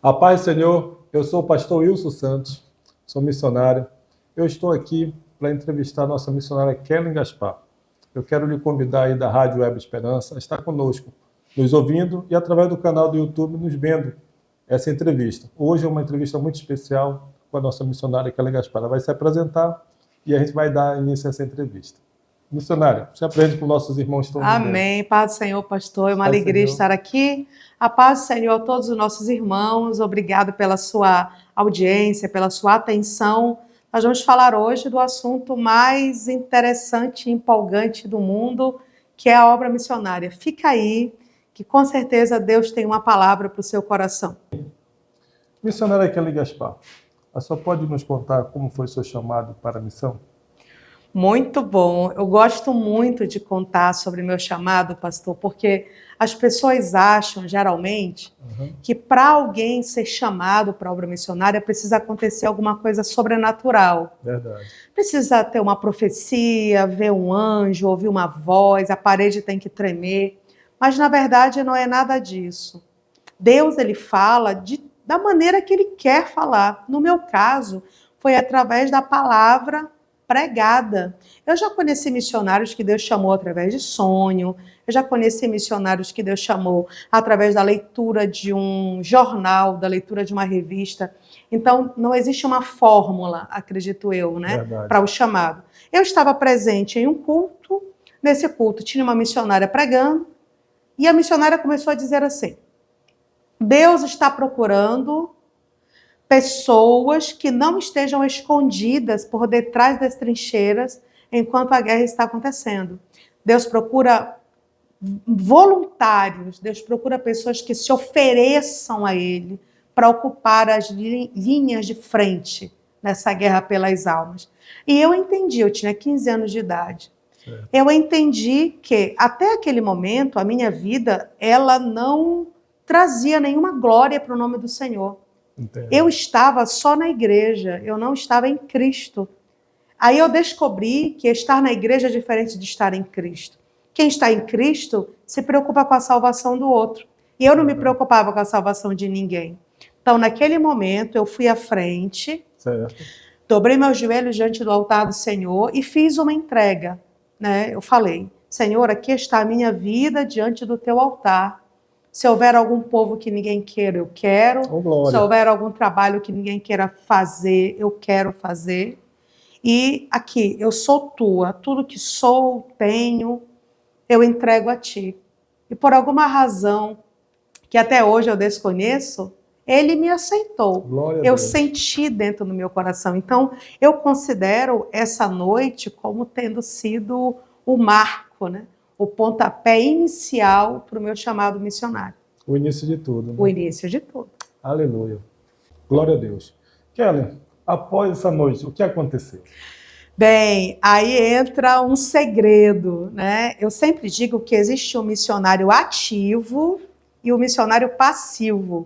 A paz, Senhor, eu sou o pastor Wilson Santos, sou missionário. Eu estou aqui para entrevistar a nossa missionária Kellen Gaspar. Eu quero lhe convidar aí da Rádio Web Esperança a estar conosco, nos ouvindo e através do canal do YouTube nos vendo essa entrevista. Hoje é uma entrevista muito especial com a nossa missionária Kellen Gaspar. Ela vai se apresentar e a gente vai dar início a essa entrevista. Missionária, se apresente para os nossos irmãos que estão nos vendo. Amém. Paz do Senhor, pastor. É uma Paz, alegria Senhor. estar aqui. A paz do Senhor a todos os nossos irmãos. Obrigado pela sua audiência, pela sua atenção. Nós vamos falar hoje do assunto mais interessante e empolgante do mundo, que é a obra missionária. Fica aí, que com certeza Deus tem uma palavra para o seu coração. Missionária Kellen Gaspar, a senhora pode nos contar como foi seu chamado para a missão? Muito bom. Eu gosto muito de contar sobre meu chamado, pastor, porque as pessoas acham, geralmente, que para alguém ser chamado para a obra missionária precisa acontecer alguma coisa sobrenatural. Verdade. Precisa ter uma profecia, ver um anjo, ouvir uma voz, a parede tem que tremer. Mas, na verdade, não é nada disso. Deus, ele fala da maneira que ele quer falar. No meu caso, foi através da palavra pregada. Eu já conheci missionários que Deus chamou através de sonho, eu já conheci missionários que Deus chamou através da leitura de um jornal, da leitura de uma revista. Então, não existe uma fórmula, acredito eu, né, para o chamado. Eu estava presente em um culto, nesse culto tinha uma missionária pregando, e a missionária começou a dizer assim: Deus está procurando pessoas que não estejam escondidas por detrás das trincheiras enquanto a guerra está acontecendo. Deus procura voluntários, Deus procura pessoas que se ofereçam a Ele para ocupar as linhas de frente nessa guerra pelas almas. E eu entendi, eu tinha 15 anos de idade. Eu entendi que até aquele momento a minha vida, ela não trazia nenhuma glória para o nome do Senhor. Entendo. Eu estava só na igreja, eu não estava em Cristo. Aí eu descobri que estar na igreja é diferente de estar em Cristo. Quem está em Cristo se preocupa com a salvação do outro. E eu não me preocupava com a salvação de ninguém. Então, naquele momento, eu fui à frente, dobrei meus joelhos diante do altar do Senhor e fiz uma entrega. Né? Eu falei: Senhor, aqui está a minha vida diante do teu altar. Se houver algum povo que ninguém queira, eu quero. Se houver algum trabalho que ninguém queira fazer, eu quero fazer. E aqui, eu sou tua. Tudo que sou, tenho, eu entrego a ti. E por alguma razão, que até hoje eu desconheço, ele me aceitou. Eu senti dentro do meu coração. Então, eu considero essa noite como tendo sido o marco, né? O pontapé inicial para o meu chamado missionário. O início de tudo. Né? O início de tudo. Aleluia. Glória a Deus. Kellen, após essa noite, o que aconteceu? Bem, aí entra um segredo, né? Eu sempre digo que existe um missionário ativo e um missionário passivo.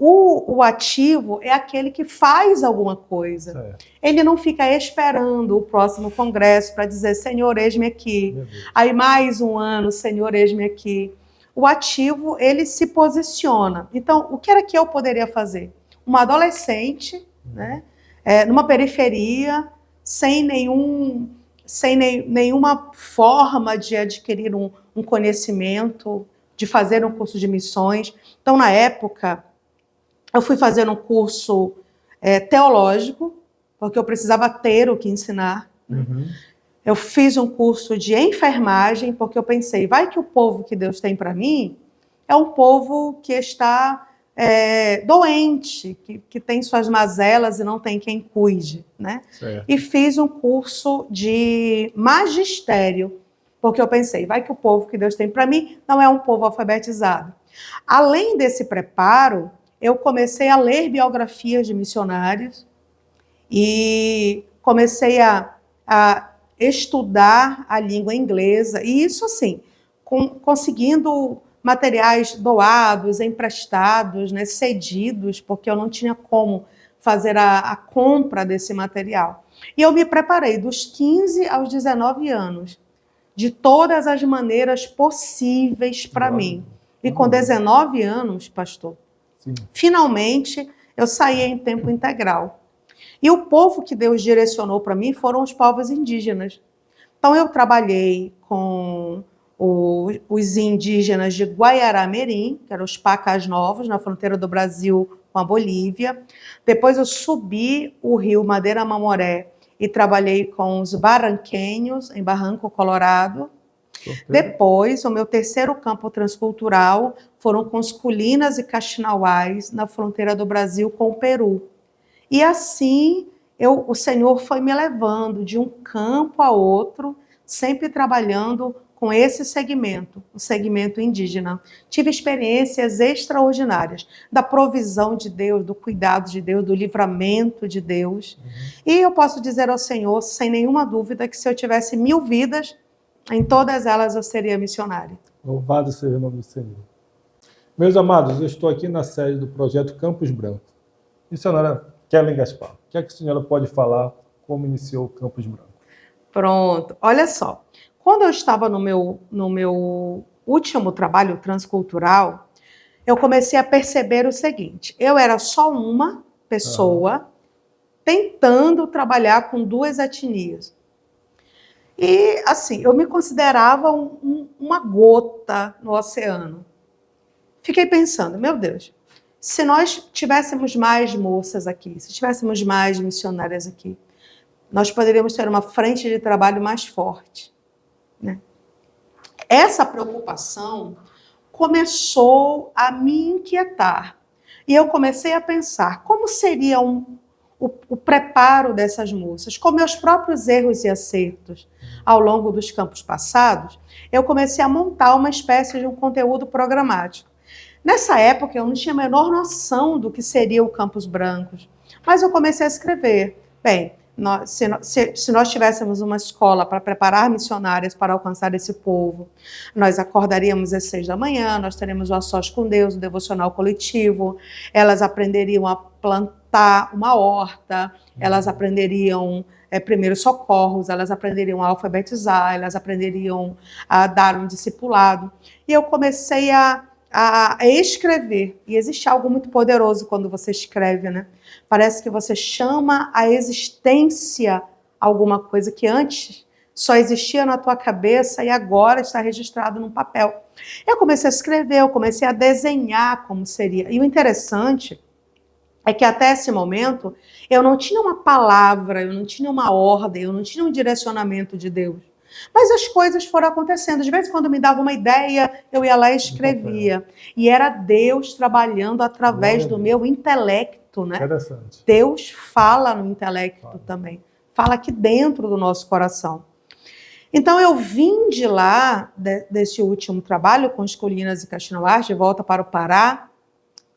O ativo é aquele que faz alguma coisa. Certo. Ele não fica esperando o próximo congresso para dizer: Senhor, eis-me aqui. Aí mais um ano, Senhor, eis-me aqui. O ativo, ele se posiciona. Então, o que era que eu poderia fazer? Uma adolescente, né, numa periferia, sem nenhuma forma de adquirir um conhecimento, de fazer um curso de missões. Então, na época, eu fui fazer um curso teológico, porque eu precisava ter o que ensinar. Eu fiz um curso de enfermagem, porque eu pensei: vai que o povo que Deus tem para mim é um povo que está doente, que tem suas mazelas e não tem quem cuide. Né? E fiz um curso de magistério, porque eu pensei: vai que o povo que Deus tem para mim não é um povo alfabetizado. Além desse preparo, eu comecei a ler biografias de missionários e comecei a estudar a língua inglesa. E isso, assim, conseguindo materiais doados, emprestados, né, cedidos, porque eu não tinha como fazer a compra desse material. E eu me preparei dos 15 aos 19 anos, de todas as maneiras possíveis para mim. E com 19 anos, pastor, Sim. Finalmente, eu saí em tempo integral. E o povo que Deus direcionou para mim foram os povos indígenas. Então, eu trabalhei com os indígenas de Guaiará-Mirim, que eram os Pacas Novos, na fronteira do Brasil com a Bolívia. Depois, eu subi o rio Madeira Mamoré e trabalhei com os Barranquenhos, em Barranco, Colorado. Depois, o meu terceiro campo transcultural foram com os Culinas e Caxinauás, na fronteira do Brasil com o Peru. E assim, o Senhor foi me levando de um campo a outro, sempre trabalhando com esse segmento, o segmento indígena. Tive experiências extraordinárias da provisão de Deus, do cuidado de Deus, do livramento de Deus. E eu posso dizer ao Senhor, sem nenhuma dúvida, que se eu tivesse 1000 vidas, em todas elas eu seria missionária. Louvado seja o nome do Senhor. Meus amados, eu estou aqui na sede do projeto Campos Branco. Missionária Kellen Gaspar, o que é que a senhora pode falar como iniciou o Campos Branco? Pronto, olha só. Quando eu estava no meu último trabalho transcultural, eu comecei a perceber o seguinte: eu era só uma pessoa tentando trabalhar com 2 etnias. E, assim, eu me considerava uma gota no oceano. Fiquei pensando, meu Deus, se nós tivéssemos mais moças aqui, se tivéssemos mais missionárias aqui, nós poderíamos ter uma frente de trabalho mais forte, né? Essa preocupação começou a me inquietar. E eu comecei a pensar como seria o preparo dessas moças, com meus próprios erros e acertos ao longo dos campos passados, eu comecei a montar uma espécie de um conteúdo programático. Nessa época, eu não tinha a menor noção do que seria o Campos Brancos, mas eu comecei a escrever. Bem, se nós tivéssemos uma escola para preparar missionárias para alcançar esse povo, nós acordaríamos às 6 da manhã, nós teremos o A Sós com Deus, o devocional coletivo, elas aprenderiam a plantar uma horta, elas aprenderiam primeiros socorros, elas aprenderiam a alfabetizar, elas aprenderiam a dar um discipulado. E eu comecei a escrever. E existe algo muito poderoso quando você escreve, né? Parece que você chama à existência alguma coisa que antes só existia na tua cabeça e agora está registrado num papel. Eu comecei a escrever, eu comecei a desenhar como seria. E o interessante é que até esse momento eu não tinha uma palavra, eu não tinha uma ordem, eu não tinha um direcionamento de Deus. Mas as coisas foram acontecendo. De vez em quando me dava uma ideia, eu ia lá e escrevia. E era Deus trabalhando através do meu intelecto, né? Interessante. Deus fala no intelecto também. Fala aqui dentro do nosso coração. Então eu vim de lá, desse último trabalho com os Culinas e Caxinauás, de volta para o Pará,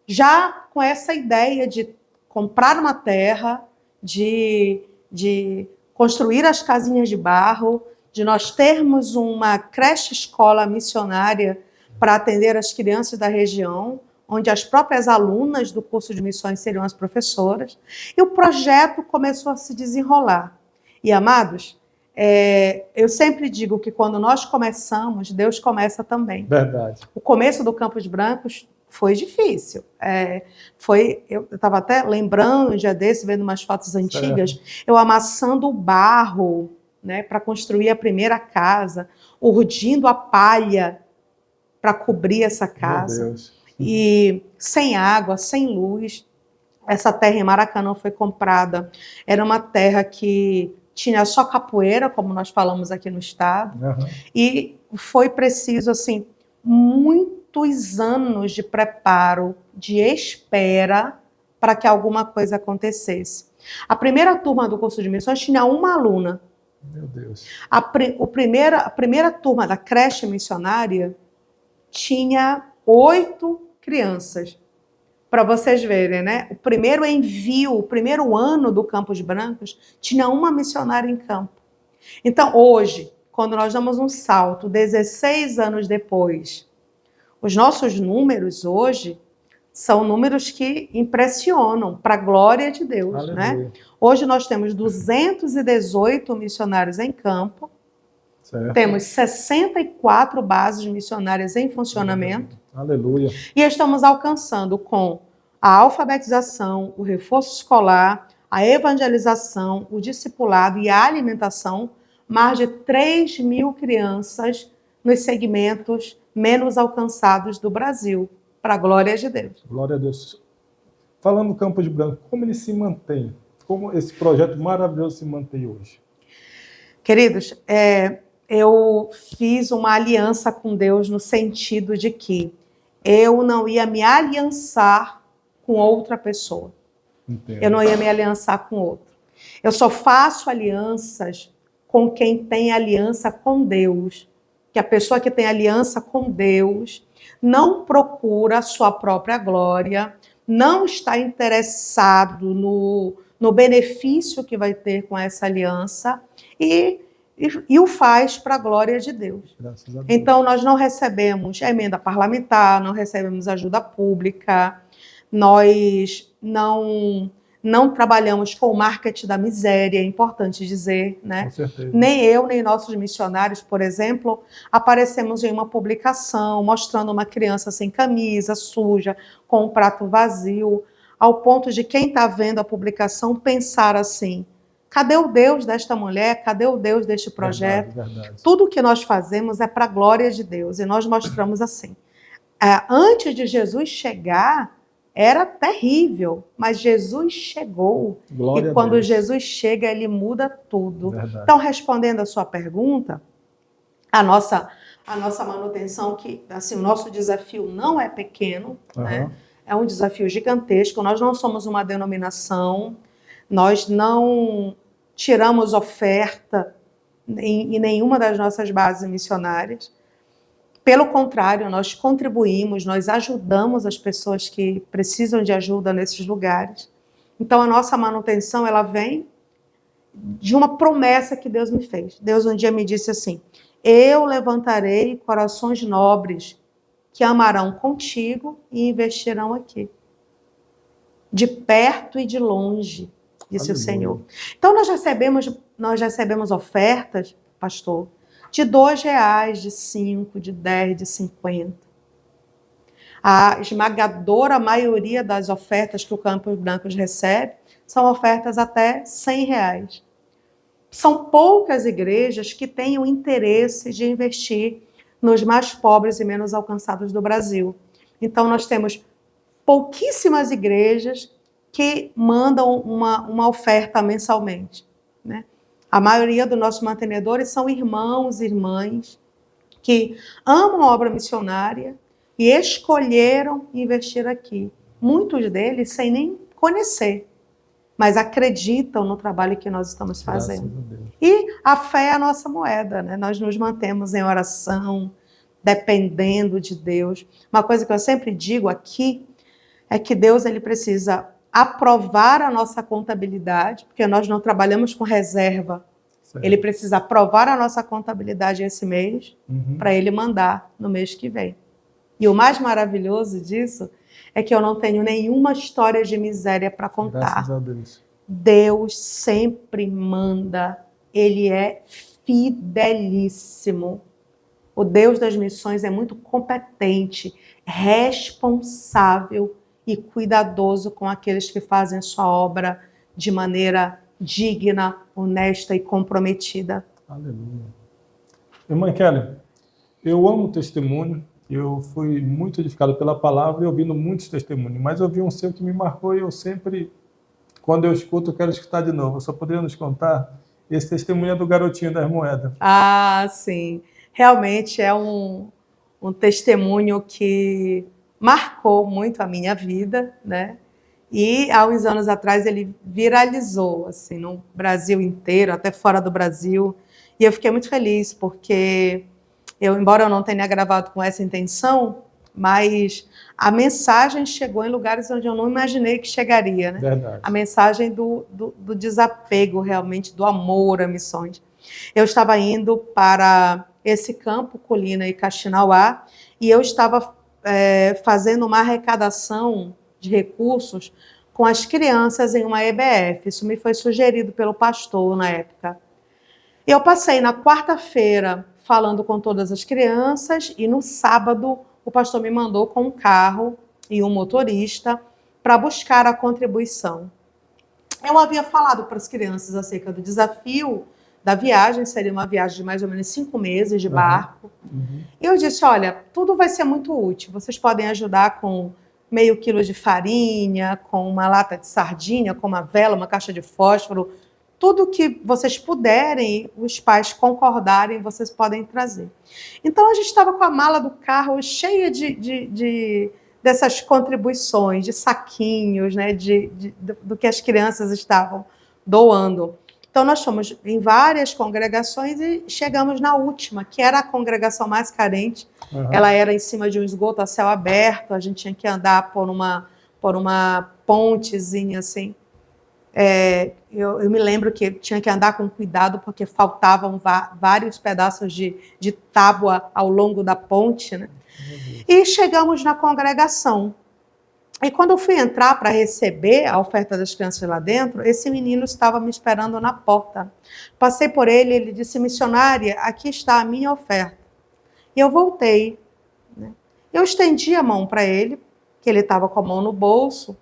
já com essa ideia de comprar uma terra, de construir as casinhas de barro, de nós termos uma creche-escola missionária para atender as crianças da região, onde as próprias alunas do curso de missões seriam as professoras. E o projeto começou a se desenrolar. E, amados, eu sempre digo que quando nós começamos, Deus começa também. Verdade. O começo do Campos Brancos foi difícil. Eu estava até lembrando um dia desse, vendo umas fotos antigas, eu amassando o barro, né, para construir a primeira casa, urdindo a palha para cobrir essa casa. Meu Deus. E sem água, sem luz. Essa terra em Maracanã foi comprada. Era uma terra que tinha só capoeira, como nós falamos aqui no estado. E foi preciso, assim, muitos anos de preparo, de espera, para que alguma coisa acontecesse. A primeira turma do curso de missões tinha uma aluna. Meu Deus. A primeira turma da creche missionária tinha 8 crianças. Para vocês verem, né? O primeiro envio, o primeiro ano do Campos Brancos, tinha uma missionária em campo. Então, hoje, quando nós damos um salto, 16 anos depois, os nossos números hoje são números que impressionam, para a glória de Deus, né? Hoje nós temos 218 missionários em campo, temos 64 bases missionárias em funcionamento. Aleluia. E estamos alcançando com a alfabetização, o reforço escolar, a evangelização, o discipulado e a alimentação, mais de 3.000 crianças nos segmentos menos alcançados do Brasil, para a glória de Deus. Glória a Deus. Falando no Campos Branco, como ele se mantém? Como esse projeto maravilhoso se mantém hoje? Queridos, eu fiz uma aliança com Deus no sentido de que eu não ia me aliançar com outra pessoa. Entendo. Eu não ia me aliançar com outro. Eu só faço alianças com quem tem aliança com Deus. Que a pessoa que tem aliança com Deus não procura a sua própria glória, não está interessado no benefício que vai ter com essa aliança e o faz para a glória de Deus. Graças a Deus. Então, nós não recebemos emenda parlamentar, não recebemos ajuda pública, nós não trabalhamos com o marketing da miséria, é importante dizer, né? Com certeza. Nem eu, nem nossos missionários, por exemplo, aparecemos em uma publicação mostrando uma criança sem camisa, suja, com um prato vazio, ao ponto de quem está vendo a publicação pensar assim: cadê o Deus desta mulher? Cadê o Deus deste projeto? Verdade. Tudo que nós fazemos é para a glória de Deus, e nós mostramos assim. Antes de Jesus chegar, era terrível, mas Jesus chegou. Glória E quando a Deus. Jesus chega, ele muda tudo. Verdade. Então, respondendo a sua pergunta, a nossa manutenção, que assim, o nosso desafio não é pequeno, né? É um desafio gigantesco. Nós não somos uma denominação, nós não tiramos oferta em nenhuma das nossas bases missionárias. Pelo contrário, nós contribuímos, nós ajudamos as pessoas que precisam de ajuda nesses lugares. Então, a nossa manutenção, ela vem de uma promessa que Deus me fez. Deus um dia me disse assim: eu levantarei corações nobres que amarão contigo e investirão aqui. De perto e de longe, disse o Senhor. Então, nós recebemos ofertas, pastor, de R$2, de 5, de 10, de 50. A esmagadora maioria das ofertas que o Campos Brancos recebe são ofertas até R$100. São poucas igrejas que têm o interesse de investir nos mais pobres e menos alcançados do Brasil. Então, nós temos pouquíssimas igrejas que mandam uma oferta mensalmente, né? A maioria dos nossos mantenedores são irmãos e irmãs que amam a obra missionária e escolheram investir aqui. Muitos deles sem nem conhecer, mas acreditam no trabalho que nós estamos fazendo. E a fé é a nossa moeda, né? Nós nos mantemos em oração, dependendo de Deus. Uma coisa que eu sempre digo aqui é que Deus ele precisa aprovar a nossa contabilidade, porque nós não trabalhamos com reserva. Certo. Ele precisa aprovar a nossa contabilidade esse mês, para ele mandar no mês que vem. E o mais maravilhoso disso é que eu não tenho nenhuma história de miséria para contar. Graças a Deus. Deus sempre manda, ele é fidelíssimo. O Deus das missões é muito competente, responsável e cuidadoso com aqueles que fazem sua obra de maneira digna, honesta e comprometida. Aleluia. Irmã Kelly, eu amo o testemunho, eu fui muito edificado pela palavra e ouvindo muitos testemunhos, mas eu vi um seu que me marcou e eu sempre, quando eu escuto, eu quero escutar de novo. Só poderia nos contar esse testemunho do garotinho das moedas? Ah, sim. Realmente é um testemunho que marcou muito a minha vida, né? E há uns anos atrás ele viralizou, assim, no Brasil inteiro, até fora do Brasil. E eu fiquei muito feliz, porque embora eu não tenha gravado com essa intenção, mas a mensagem chegou em lugares onde eu não imaginei que chegaria, né? Verdade. A mensagem do desapego, realmente, do amor a missões. Eu estava indo para esse campo, Colina e Caxinauá, e eu estava fazendo uma arrecadação de recursos com as crianças em uma EBF. Isso me foi sugerido pelo pastor na época. Eu passei na quarta-feira falando com todas as crianças e no sábado o pastor me mandou com um carro e um motorista para buscar a contribuição. Eu havia falado para as crianças acerca do desafio da viagem, seria uma viagem de mais ou menos 5 meses de barco. E eu disse, olha, tudo vai ser muito útil. Vocês podem ajudar com meio quilo de farinha, com uma lata de sardinha, com uma vela, uma caixa de fósforo. Tudo que vocês puderem, os pais concordarem, vocês podem trazer. Então, a gente estava com a mala do carro cheia dessas contribuições, de saquinhos, né, do que as crianças estavam doando. Então, nós fomos em várias congregações e chegamos na última, que era a congregação mais carente. Ela era em cima de um esgoto a céu aberto, a gente tinha que andar por uma pontezinha, assim. Eu me lembro que tinha que andar com cuidado, porque faltavam vários pedaços de tábua ao longo da ponte, né? E chegamos na congregação. E quando eu fui entrar para receber a oferta das crianças lá dentro, esse menino estava me esperando na porta. Passei por ele, ele disse, missionária, aqui está a minha oferta. E eu voltei, né? Eu estendi a mão para ele, que ele estava com a mão no bolso,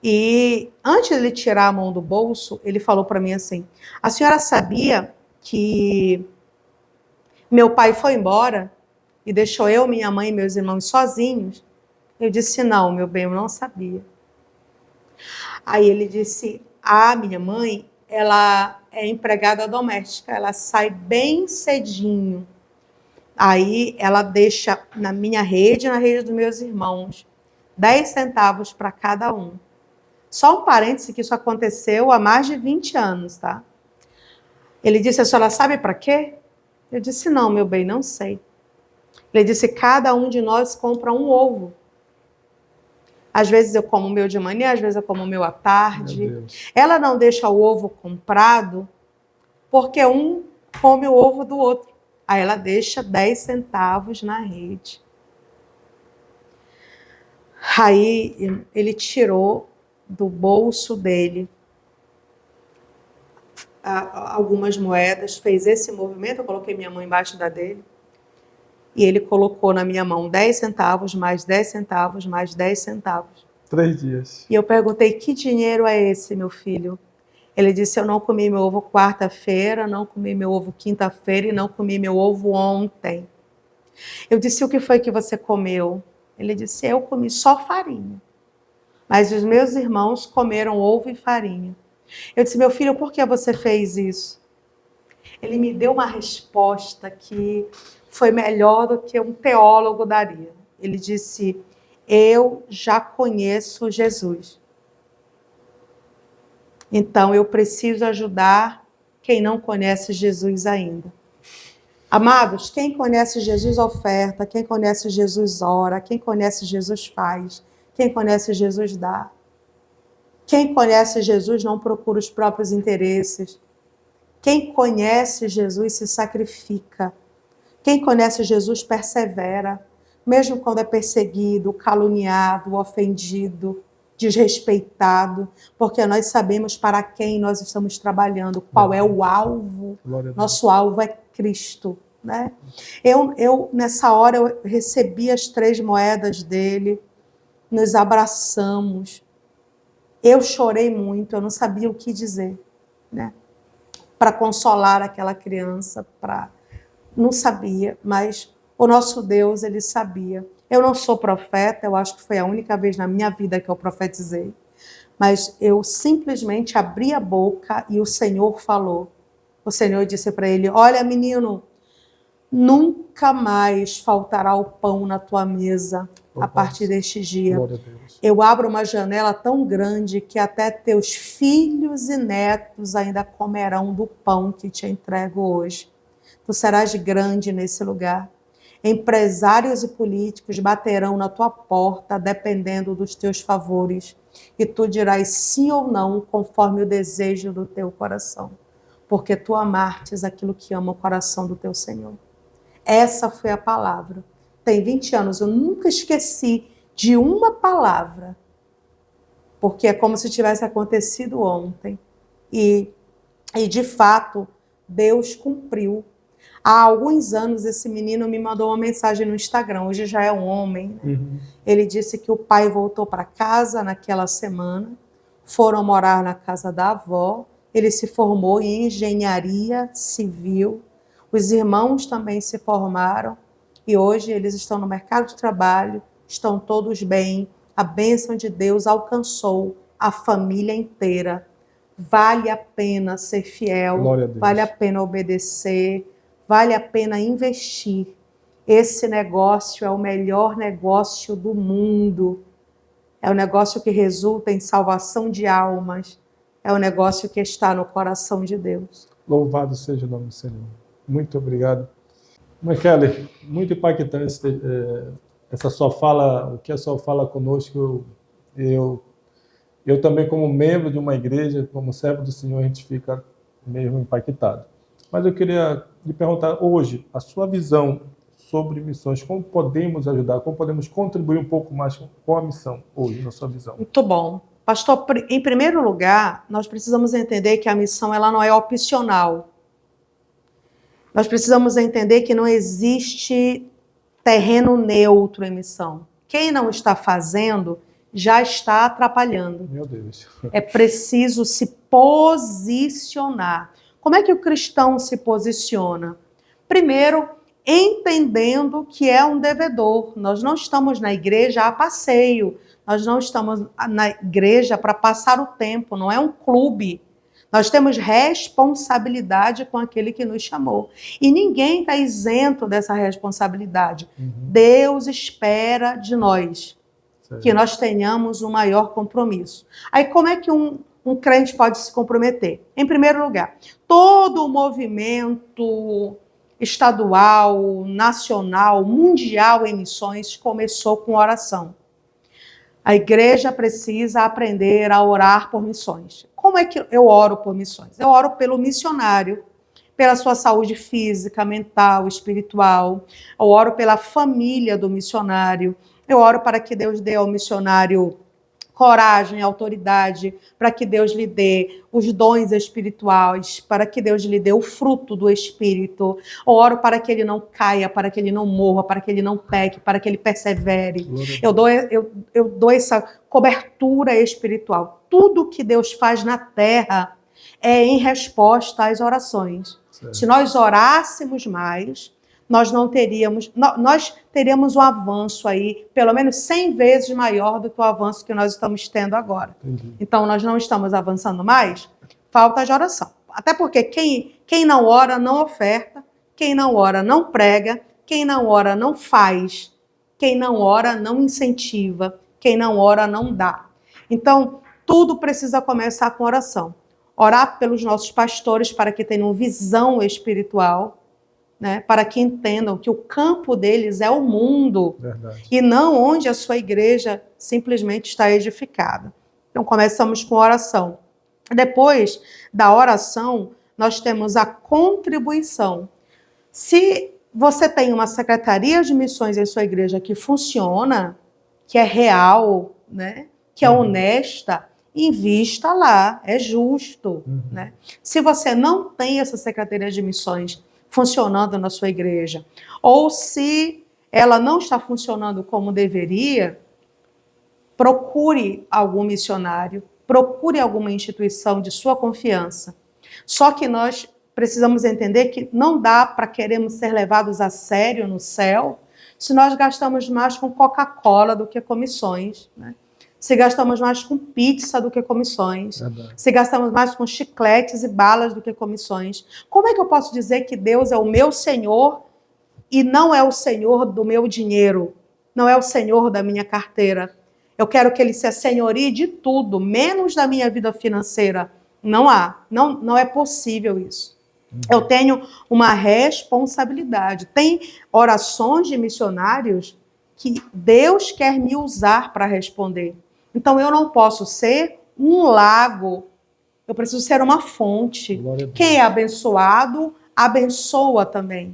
e antes de ele tirar a mão do bolso, ele falou para mim assim, a senhora sabia que meu pai foi embora e deixou eu, minha mãe e meus irmãos sozinhos? Eu disse, não, meu bem, eu não sabia. Aí ele disse, minha mãe, ela é empregada doméstica, ela sai bem cedinho. Aí ela deixa na minha rede e na rede dos meus irmãos, 10 centavos para cada um. Só um parêntese que isso aconteceu há mais de 20 anos, tá? Ele disse, a senhora sabe para quê? Eu disse, não, meu bem, não sei. Ele disse, cada um de nós compra um ovo. Às vezes eu como o meu de manhã, às vezes eu como o meu à tarde. Ela não deixa o ovo comprado porque um come o ovo do outro. Aí ela deixa 10 centavos na rede. Aí ele tirou do bolso dele algumas moedas, fez esse movimento, eu coloquei minha mão embaixo da dele, e ele colocou na minha mão 10 centavos, mais 10 centavos, mais 10 centavos. 3 dias. E eu perguntei, que dinheiro é esse, meu filho? Ele disse, eu não comi meu ovo quarta-feira, não comi meu ovo quinta-feira e não comi meu ovo ontem. Eu disse, o que foi que você comeu? Ele disse, eu comi só farinha. Mas os meus irmãos comeram ovo e farinha. Eu disse, meu filho, por que você fez isso? Ele me deu uma resposta que foi melhor do que um teólogo daria. Ele disse, eu já conheço Jesus. Então eu preciso ajudar quem não conhece Jesus ainda. Amados, quem conhece Jesus oferta, quem conhece Jesus ora, quem conhece Jesus faz, quem conhece Jesus dá. Quem conhece Jesus não procura os próprios interesses. Quem conhece Jesus se sacrifica. Quem conhece Jesus persevera, mesmo quando é perseguido, caluniado, ofendido, desrespeitado, porque nós sabemos para quem nós estamos trabalhando, qual é o alvo. Nosso alvo é Cristo, né? Eu nessa hora, eu recebi as 3 moedas dele, nos abraçamos. Eu chorei muito, eu não sabia o que dizer, né? Para consolar aquela criança, não sabia, mas o nosso Deus, ele sabia. Eu não sou profeta, eu acho que foi a única vez na minha vida que eu profetizei, mas eu simplesmente abri a boca e o Senhor falou. O Senhor disse para ele, olha menino, nunca mais faltará o pão na tua mesa a partir deste dia. Eu abro uma janela tão grande que até teus filhos e netos ainda comerão do pão que te entrego hoje. Tu serás grande nesse lugar. Empresários e políticos baterão na tua porta, dependendo dos teus favores, e tu dirás sim ou não, conforme o desejo do teu coração, porque tu amastes aquilo que ama o coração do teu Senhor. Essa foi a palavra. Tem 20 anos, eu nunca esqueci de uma palavra, porque é como se tivesse acontecido ontem. E de fato, Deus cumpriu. Há alguns anos, esse menino me mandou uma mensagem no Instagram. Hoje já é um homem, né? Ele disse que o pai voltou para casa naquela semana, foram morar na casa da avó, ele se formou em engenharia civil, os irmãos também se formaram e hoje eles estão no mercado de trabalho, estão todos bem, a bênção de Deus alcançou a família inteira. Vale a pena ser fiel, vale a pena obedecer, vale a pena investir. Esse negócio é o melhor negócio do mundo. É o negócio que resulta em salvação de almas. É o negócio que está no coração de Deus. Louvado seja o nome do Senhor. Muito obrigado. Kelly, muito impactante essa sua fala, o que a sua fala conosco. Eu também, como membro de uma igreja, como servo do Senhor, a gente fica mesmo impactado. Mas eu queria lhe perguntar hoje, a sua visão sobre missões, como podemos ajudar, como podemos contribuir um pouco mais com a missão hoje, na sua visão? Muito bom. Pastor, em primeiro lugar, nós precisamos entender que a missão ela não é opcional. Nós precisamos entender que não existe terreno neutro em missão. Quem não está fazendo já está atrapalhando. Meu Deus. É preciso se posicionar. Como é que o cristão se posiciona? Primeiro, entendendo que é um devedor. Nós não estamos na igreja a passeio. Nós não estamos na igreja para passar o tempo. Não é um clube. Nós temos responsabilidade com aquele que nos chamou. E ninguém está isento dessa responsabilidade. Deus espera de nós que nós tenhamos um maior compromisso. Aí como é que um crente pode se comprometer? Em primeiro lugar, todo o movimento estadual, nacional, mundial em missões começou com oração. A igreja precisa aprender a orar por missões. Como é que eu oro por missões? Eu oro pelo missionário, pela sua saúde física, mental, espiritual. Eu oro pela família do missionário. Eu oro para que Deus dê ao missionário coragem, autoridade, para que Deus lhe dê os dons espirituais, para que Deus lhe dê o fruto do Espírito. Eu oro para que ele não caia, para que ele não morra, para que ele não peque, para que ele persevere. Eu dou essa cobertura espiritual. Tudo que Deus faz na terra é em resposta às orações. Certo. Se nós orássemos mais, nós teríamos um avanço aí, pelo menos 100 vezes maior do que o avanço que nós estamos tendo agora. Entendi. Então, nós não estamos avançando mais, falta de oração. Até porque quem não ora não oferta, quem não ora não prega, quem não ora não faz, quem não ora não incentiva, quem não ora não dá. Então, tudo precisa começar com oração. Orar pelos nossos pastores para que tenham visão espiritual, né, para que entendam que o campo deles é o mundo. Verdade. E não onde a sua igreja simplesmente está edificada. Então, começamos com oração. Depois da oração, nós temos a contribuição. Se você tem uma secretaria de missões em sua igreja que funciona, que é real, né, que é honesta, invista lá, é justo. Né? Se você não tem essa secretaria de missões funcionando na sua igreja, ou se ela não está funcionando como deveria, procure algum missionário, procure alguma instituição de sua confiança. Só que nós precisamos entender que não dá para queremos ser levados a sério no céu se nós gastamos mais com Coca-Cola do que com missões, né? Se gastamos mais com pizza do que com missões. Se gastamos mais com chicletes e balas do que com missões. Como é que eu posso dizer que Deus é o meu Senhor e não é o Senhor do meu dinheiro? Não é o Senhor da minha carteira? Eu quero que Ele se assenhorie de tudo, menos da minha vida financeira. Não há. Não é possível isso. Eu tenho uma responsabilidade. Tem orações de missionários que Deus quer me usar para responder. Então, eu não posso ser um lago, eu preciso ser uma fonte. Quem é abençoado, abençoa também.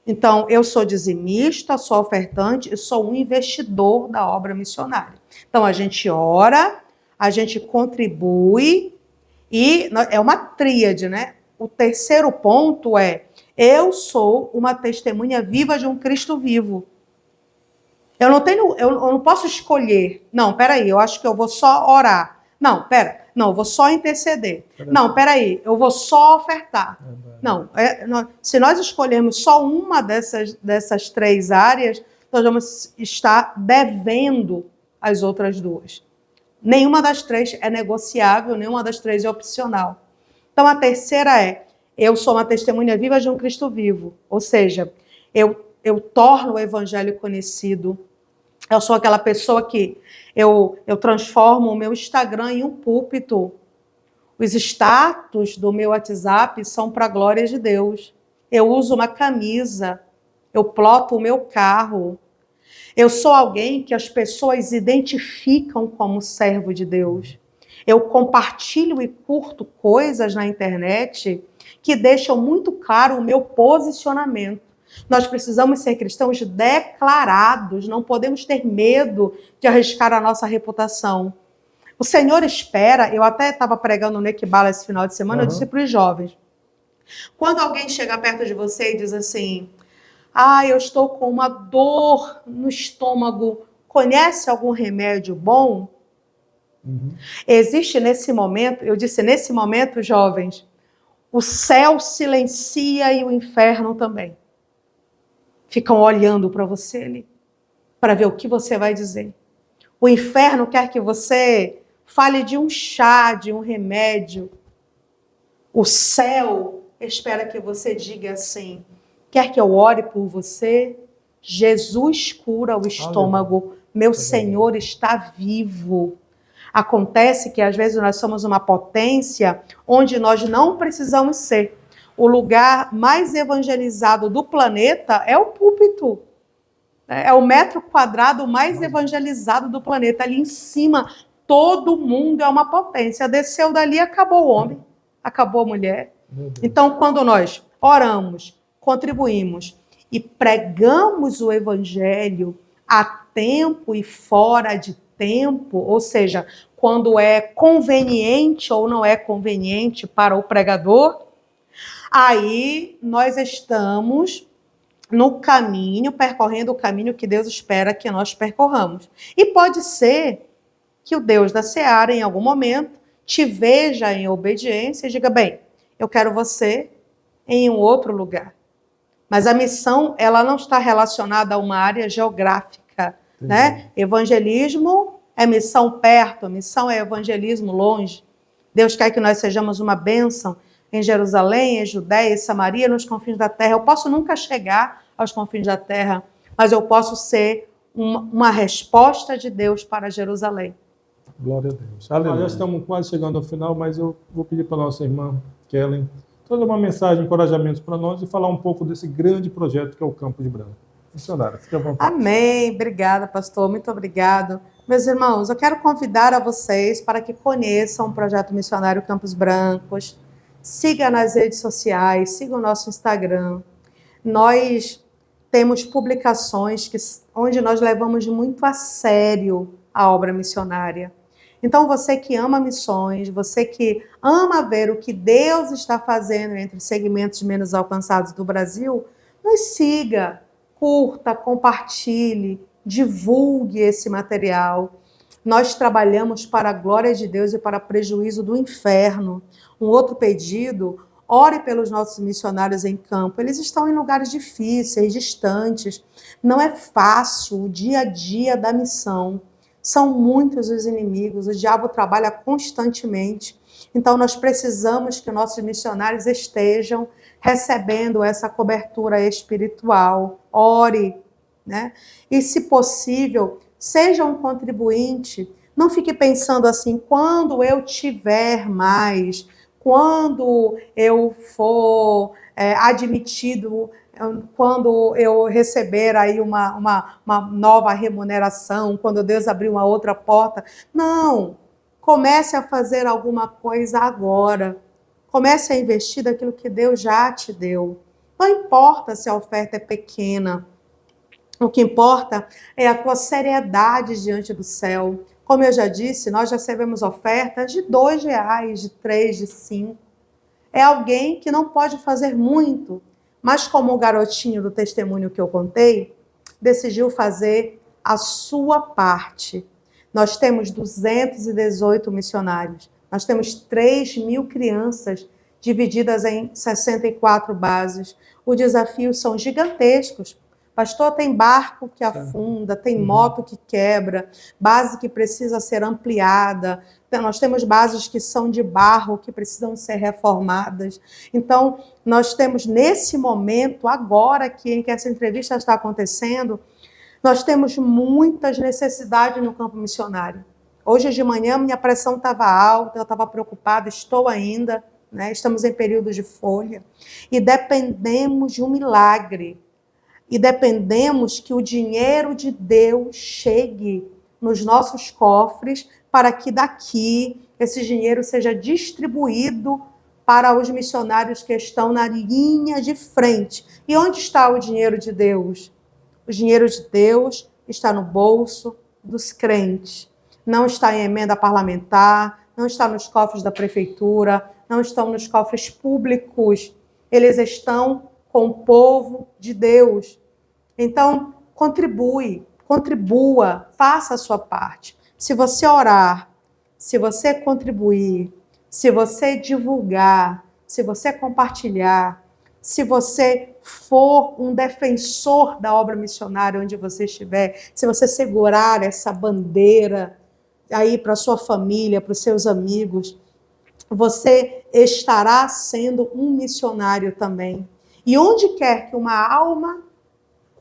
Então, eu sou dizimista, sou ofertante e sou um investidor da obra missionária. Então, a gente ora, a gente contribui e é uma tríade, né? O terceiro ponto é Eu sou uma testemunha viva de um Cristo vivo. Eu não posso escolher. Não, peraí, eu acho que eu vou só orar. Não, não, eu vou só interceder. Não, peraí, eu vou só ofertar. Não, se nós escolhermos só uma dessas 3 áreas, nós vamos estar devendo as outras 2. Nenhuma das 3 é negociável, nenhuma das 3 é opcional. Então, a terceira eu sou uma testemunha viva de um Cristo vivo. Ou seja, eu torno o evangelho conhecido. Eu sou aquela pessoa que eu transformo o meu Instagram em um púlpito. Os status do meu WhatsApp são para a glória de Deus. Eu uso uma camisa, eu ploto o meu carro. Eu sou alguém que as pessoas identificam como servo de Deus. Eu compartilho e curto coisas na internet que deixam muito claro o meu posicionamento. Nós precisamos ser cristãos declarados, não podemos ter medo de arriscar a nossa reputação. O Senhor espera, eu até estava pregando no Equibala esse final de semana, eu disse para os jovens, quando alguém chega perto de você e diz assim, eu estou com uma dor no estômago, conhece algum remédio bom? Existe nesse momento, eu disse nesse momento, jovens, o céu silencia e o inferno também. Ficam olhando para você ali, para ver o que você vai dizer. O inferno quer que você fale de um chá, de um remédio. O céu espera que você diga assim, quer que eu ore por você? Jesus cura o estômago, meu Senhor está vivo. Acontece que às vezes nós somos uma potência onde nós não precisamos ser. O lugar mais evangelizado do planeta é o púlpito. É o metro quadrado mais evangelizado do planeta. Ali em cima, todo mundo é uma potência. Desceu dali, acabou o homem, acabou a mulher. Então, quando nós oramos, contribuímos e pregamos o evangelho a tempo e fora de tempo, ou seja, quando é conveniente ou não é conveniente para o pregador, aí nós estamos no caminho, percorrendo o caminho que Deus espera que nós percorramos. E pode ser que o Deus da Seara, em algum momento, te veja em obediência e diga, bem, eu quero você em um outro lugar. Mas a missão, ela não está relacionada a uma área geográfica, né? Evangelismo é missão perto, missão é evangelismo longe. Deus quer que nós sejamos uma bênção em Jerusalém, em Judéia e Samaria, nos confins da terra. Eu posso nunca chegar aos confins da terra, mas eu posso ser uma resposta de Deus para Jerusalém. Glória a Deus. Nós já estamos quase chegando ao final, mas eu vou pedir para a nossa irmã Kellen trazer uma mensagem de encorajamento para nós e falar um pouco desse grande projeto que é o Campo de Branco. Missionária, fique à vontade. Amém. Obrigada, pastor. Muito obrigado. Meus irmãos, eu quero convidar a vocês para que conheçam o projeto missionário Campos Brancos. Siga nas redes sociais, siga o nosso Instagram. Nós temos publicações onde nós levamos muito a sério a obra missionária. Então, você que ama missões, você que ama ver o que Deus está fazendo entre segmentos menos alcançados do Brasil, nos siga, curta, compartilhe, divulgue esse material. Nós trabalhamos para a glória de Deus e para prejuízo do inferno. Um outro pedido, ore pelos nossos missionários em campo. Eles estão em lugares difíceis, distantes. Não é fácil o dia a dia da missão. São muitos os inimigos, o diabo trabalha constantemente. Então, nós precisamos que nossos missionários estejam recebendo essa cobertura espiritual. Ore, né? E, se possível, seja um contribuinte. Não fique pensando assim, quando eu tiver mais, quando eu for admitido, quando eu receber aí uma nova remuneração, quando Deus abrir uma outra porta. Não, comece a fazer alguma coisa agora. Comece a investir daquilo que Deus já te deu. Não importa se a oferta é pequena. O que importa é a tua seriedade diante do céu. Como eu já disse, nós já recebemos ofertas de R$2, de 3, de 5. É alguém que não pode fazer muito, mas como o garotinho do testemunho que eu contei, decidiu fazer a sua parte. Nós temos 218 missionários, nós temos 3.000 crianças divididas em 64 bases. Os desafios são gigantescos. Pastor, tem barco que afunda, tem moto que quebra, base que precisa ser ampliada. Então, nós temos bases que são de barro, que precisam ser reformadas. Então, nós temos nesse momento, agora em que essa entrevista está acontecendo, nós temos muitas necessidades no campo missionário. Hoje de manhã minha pressão estava alta, eu estava preocupada, estou ainda, né? Estamos em período de folha. E dependemos de um milagre. E dependemos que o dinheiro de Deus chegue nos nossos cofres para que daqui esse dinheiro seja distribuído para os missionários que estão na linha de frente. E onde está o dinheiro de Deus? O dinheiro de Deus está no bolso dos crentes. Não está em emenda parlamentar, não está nos cofres da prefeitura, não estão nos cofres públicos. Eles estão com o povo de Deus. Então, contribua, faça a sua parte. Se você orar, se você contribuir, se você divulgar, se você compartilhar, se você for um defensor da obra missionária onde você estiver, se você segurar essa bandeira aí para a sua família, para os seus amigos, você estará sendo um missionário também. E onde quer que uma alma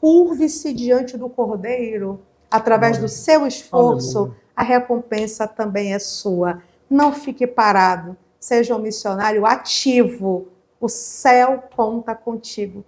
curve-se diante do Cordeiro, através do seu esforço, Aleluia. a recompensa também é sua. Não fique parado, seja um missionário ativo. O céu conta contigo.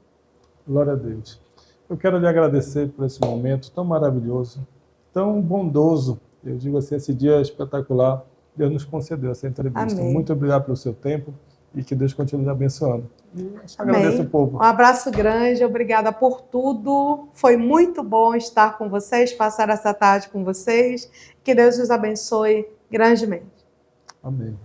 Glória a Deus. Eu quero lhe agradecer por esse momento tão maravilhoso, tão bondoso. Eu digo assim, esse dia espetacular, Deus nos concedeu essa entrevista. Amém. Muito obrigado pelo seu tempo e que Deus continue abençoando. E Amém. agradeço o povo. Um abraço grande, obrigada por tudo. Foi muito bom estar com vocês, passar essa tarde com vocês. Que Deus os abençoe grandemente. Amém.